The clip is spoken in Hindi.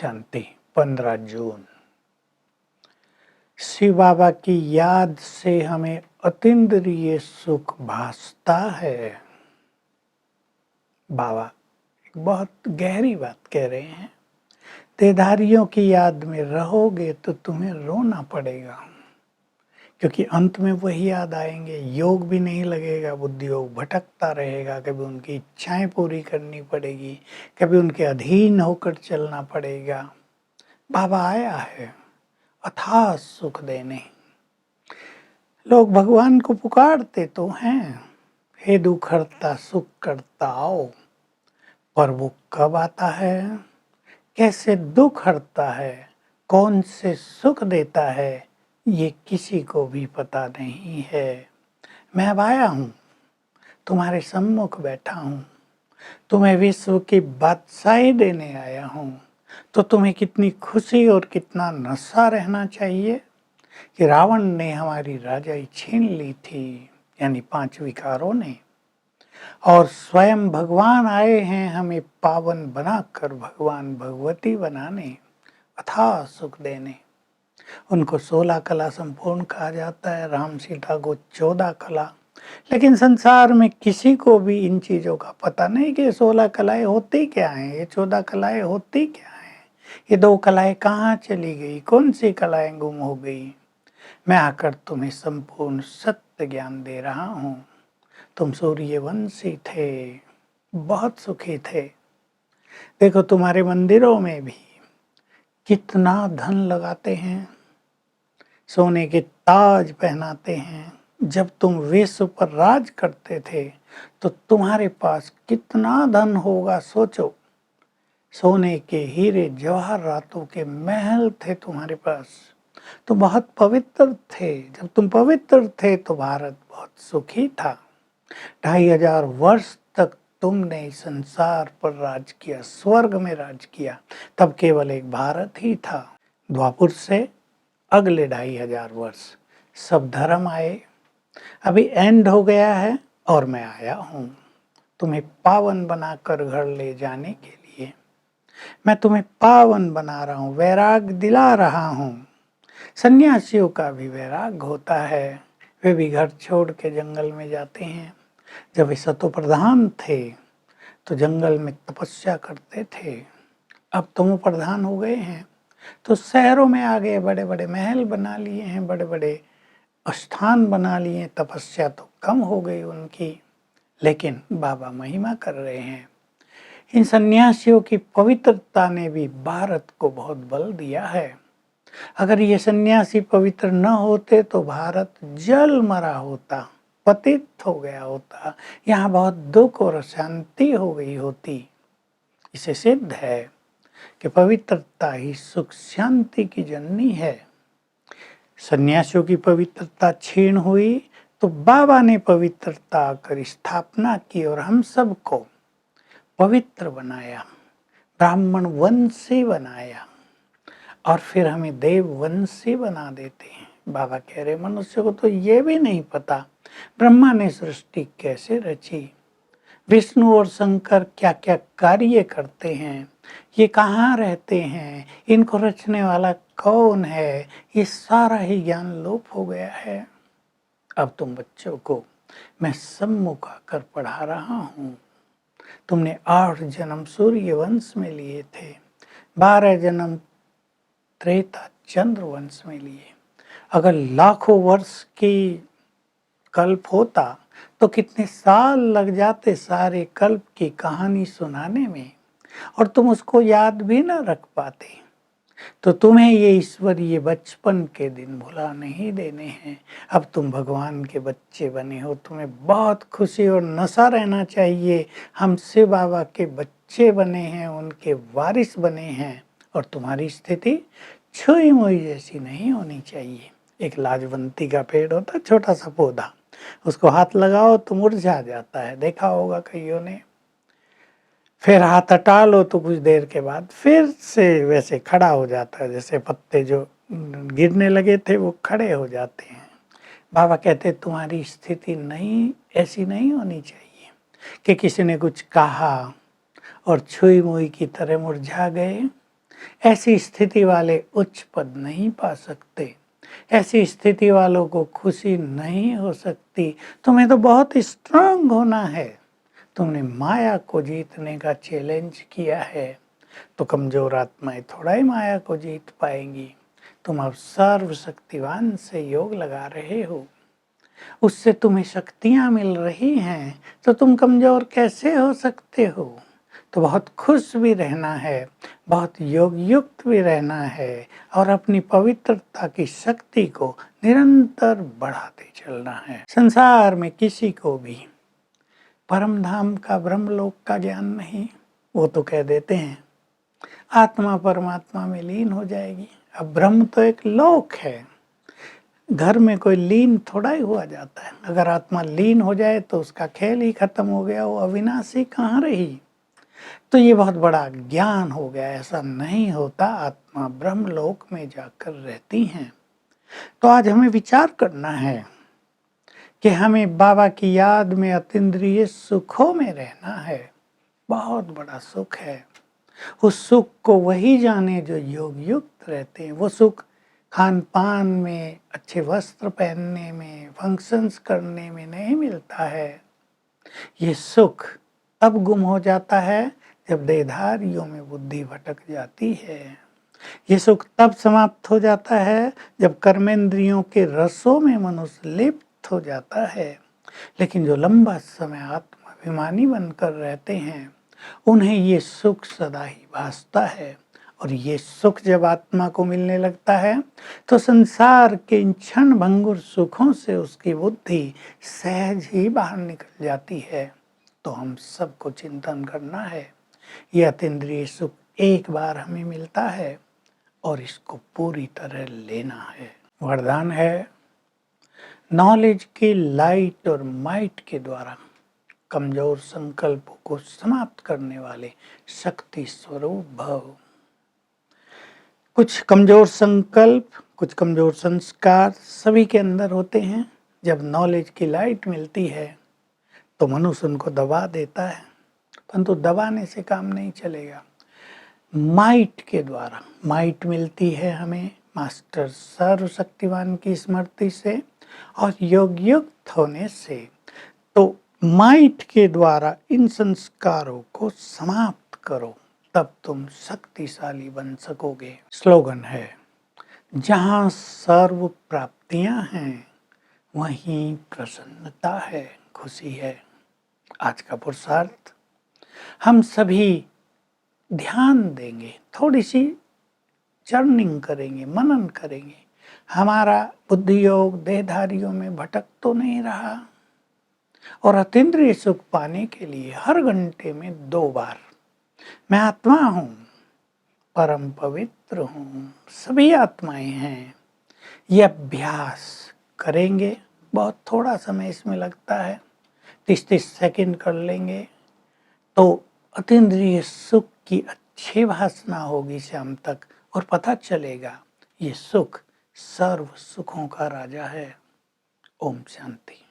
शांति। 15 जून शिव बाबा की याद से हमें अतीन्द्रिय सुख भासता है। बाबा एक बहुत गहरी बात कह रहे हैं। देहधारियों की याद में रहोगे तो तुम्हें रोना पड़ेगा, क्योंकि अंत में वही याद आएंगे। योग भी नहीं लगेगा, बुद्धि योग भटकता रहेगा। कभी उनकी इच्छाएं पूरी करनी पड़ेगी, कभी उनके अधीन होकर चलना पड़ेगा। बाबा आया है अथाह सुख देने। लोग भगवान को पुकारते तो हैं, हे दुख हरता सुख करता आओ, पर वो कब आता है, कैसे दुख हरता है, कौन से सुख देता है, ये किसी को भी पता नहीं है। मैं अब आया हूँ, तुम्हारे सम्मुख बैठा हूँ, तुम्हें विश्व की बादशाही देने आया हूँ। तो तुम्हें कितनी खुशी और कितना नशा रहना चाहिए कि रावण ने हमारी राजाई छीन ली थी, यानी 5 विकारों ने, और स्वयं भगवान आए हैं हमें पावन बनाकर भगवान भगवती बनाने, अथाह सुख देने। उनको 16 कला संपूर्ण कहा जाता है, राम सीता को 14 कला। लेकिन संसार में किसी को भी इन चीजों का पता नहीं कि 16 कलाएं होती क्या हैं, ये 14 कलाएं होती क्या हैं, ये 2 कलाएं कहाँ चली गई, कौन सी कलाएं गुम हो गई। मैं आकर तुम्हें संपूर्ण सत्य ज्ञान दे रहा हूँ। तुम सूर्यवंशी थे, बहुत सुखी थे। देखो तुम्हारे मंदिरों में भी कितना धन लगाते हैं, सोने के ताज पहनाते हैं। जब तुम विश्व पर राज करते थे तो तुम्हारे पास कितना धन होगा सोचो। सोने के हीरे जवाहरातों के महल थे तुम्हारे पास। तो बहुत पवित्र थे। जब तुम पवित्र थे तो भारत बहुत सुखी था। 2500 वर्ष तक तुमने संसार पर राज किया, स्वर्ग में राज किया। तब केवल एक भारत ही था। द्वापुर से अगले 2500 वर्ष सब धर्म आए। अभी एंड हो गया है और मैं आया हूँ तुम्हें पावन बनाकर घर ले जाने के लिए। मैं तुम्हें पावन बना रहा हूँ, वैराग दिला रहा हूँ। सन्यासियों का भी वैराग होता है, वे भी घर छोड़ के जंगल में जाते हैं। जब वे सतो प्रधान थे तो जंगल में तपस्या करते थे, अब तमो प्रधान हो गए हैं तो शहरों में आ गए, बड़े बड़े महल बना लिए हैं, बड़े बड़े स्थान बना लिए। तपस्या तो कम हो गई उनकी, लेकिन बाबा महिमा कर रहे हैं। इन सन्यासियों की पवित्रता ने भी भारत को बहुत बल दिया है। अगर ये सन्यासी पवित्र न होते तो भारत जल मरा होता, पतित हो गया होता, यहाँ बहुत दुख और अशांति हो गई होती। इसे सिद्ध है कि पवित्रता ही सुख शांति की जननी है। सन्यासियों की पवित्रता क्षीण हुई तो बाबा ने पवित्रता कर स्थापना की और हम सबको पवित्र बनाया, ब्राह्मण वंशी बनाया, और फिर हमें देव वंशी बना देते हैं। बाबा कह रहे मनुष्य को तो ये भी नहीं पता ब्रह्मा ने सृष्टि कैसे रची, विष्णु और शंकर क्या क्या कार्य करते हैं, ये कहाँ रहते हैं, इनको रचने वाला कौन है, ये सारा ही ज्ञान लोप हो गया है। अब तुम बच्चों को मैं सम्मुख आकर पढ़ा रहा हूँ। तुमने 8 जन्म सूर्य वंश में लिए थे, 12 जन्म त्रेता चंद्र वंश में लिए। अगर लाखों वर्ष की कल्प होता तो कितने साल लग जाते सारे कल्प की कहानी सुनाने में, और तुम उसको याद भी न रख पाते। तो तुम्हें ये ईश्वरीय बचपन के दिन भुला नहीं देने हैं। अब तुम भगवान के बच्चे बने हो, तुम्हें बहुत खुशी और नशा रहना चाहिए। हम शिव बाबा के बच्चे बने हैं, उनके वारिस बने हैं, और तुम्हारी स्थिति छुई मुई जैसी नहीं होनी चाहिए। एक लाजवंती का पेड़ होता है, छोटा सा पौधा, उसको हाथ लगाओ तो मुरझा जाता है, देखा होगा कईयों ने। फिर हाथ हटा लो तो कुछ देर के बाद फिर से वैसे खड़ा हो जाता है, जैसे पत्ते जो गिरने लगे थे वो खड़े हो जाते हैं। बाबा कहते तुम्हारी स्थिति नहीं, ऐसी नहीं होनी चाहिए कि किसी ने कुछ कहा और छुई मुई की तरह मुरझा गए। ऐसी स्थिति वाले उच्च पद नहीं पा सकते, ऐसी स्थिति वालों को खुशी नहीं हो सकती। तुम्हें तो बहुत स्ट्रांग होना है। तुमने माया को जीतने का चैलेंज किया है, तो कमजोर आत्माएं थोड़ा ही माया को जीत पाएंगी। तुम अब सर्वशक्तिवान से योग लगा रहे हो, उससे तुम्हें शक्तियां मिल रही हैं, तो तुम कमजोर कैसे हो सकते हो? तो बहुत खुश भी रहना है, बहुत योग युक्त भी रहना है और अपनी पवित्रता की शक्ति को निरंतर बढ़ाते चलना है। संसार में किसी को भी परम धाम का ब्रह्मलोक का ज्ञान नहीं। वो तो कह देते हैं आत्मा परमात्मा में लीन हो जाएगी। अब ब्रह्म तो एक लोक है, घर में कोई लीन थोड़ा ही हुआ जाता है। अगर आत्मा लीन हो जाए तो उसका खेल ही खत्म हो गया, वो अविनाशी कहाँ रही। तो ये बहुत बड़ा ज्ञान हो गया, ऐसा नहीं होता। आत्मा ब्रह्मलोक में जाकर रहती हैं। तो आज हमें विचार करना है कि हमें बाबा की याद में अतीन्द्रिय सुखों में रहना है। बहुत बड़ा सुख है। उस सुख को वही जाने जो योग युक्त रहते हैं। वो सुख खान पान में, अच्छे वस्त्र पहनने में, फंक्शंस करने में नहीं मिलता है। ये सुख तब गुम हो जाता है जब देहधारियों में बुद्धि भटक जाती है। ये सुख तब समाप्त हो जाता है जब कर्मेंद्रियों के रसों में मनुष्य लिप्त हो जाता है। लेकिन जो लंबा समय आत्माभिमानी बनकर रहते हैं, उन्हें ये सुख सदा ही भासता है। और ये सुख जब आत्मा को मिलने लगता है तो संसार के इन क्षण भंगुर सुखों से उसकी बुद्धि सहज ही बाहर निकल जाती है। तो हम सबको चिंतन करना है, यह अतीन्द्रिय सुख एक बार हमें मिलता है और इसको पूरी तरह लेना है। वरदान है, नॉलेज की लाइट और माइट के द्वारा कमजोर संकल्पों को समाप्त करने वाले शक्ति स्वरूप भव। कुछ कमजोर संकल्प, कुछ कमजोर संस्कार सभी के अंदर होते हैं। जब नॉलेज की लाइट मिलती है तो मनुष्य उनको दबा देता है, परंतु दबाने से काम नहीं चलेगा। माइट के द्वारा, माइट मिलती है हमें मास्टर सर्वशक्तिवान की स्मृति से और योग युक्त होने से। तो माइट के द्वारा इन संस्कारों को समाप्त करो, तब तुम शक्तिशाली बन सकोगे। स्लोगन है, जहाँ सर्व प्राप्तियां हैं वहीं प्रसन्नता है, खुशी है। आज का पुरुषार्थ, हम सभी ध्यान देंगे, थोड़ी सी चर्निंग करेंगे, मनन करेंगे। हमारा बुद्धि योग देहधारियों में भटक तो नहीं रहा। और अतीन्द्रिय सुख पाने के लिए हर घंटे में 2 बार मैं आत्मा हूँ, परम पवित्र हूँ, सभी आत्माएं हैं, ये अभ्यास करेंगे। बहुत थोड़ा समय इसमें लगता है, 30-30 सेकंड कर लेंगे तो अतीन्द्रिय सुख की अच्छी भासना होगी शाम तक, और पता चलेगा ये सुख सर्व सुखों का राजा है। ओम शांति।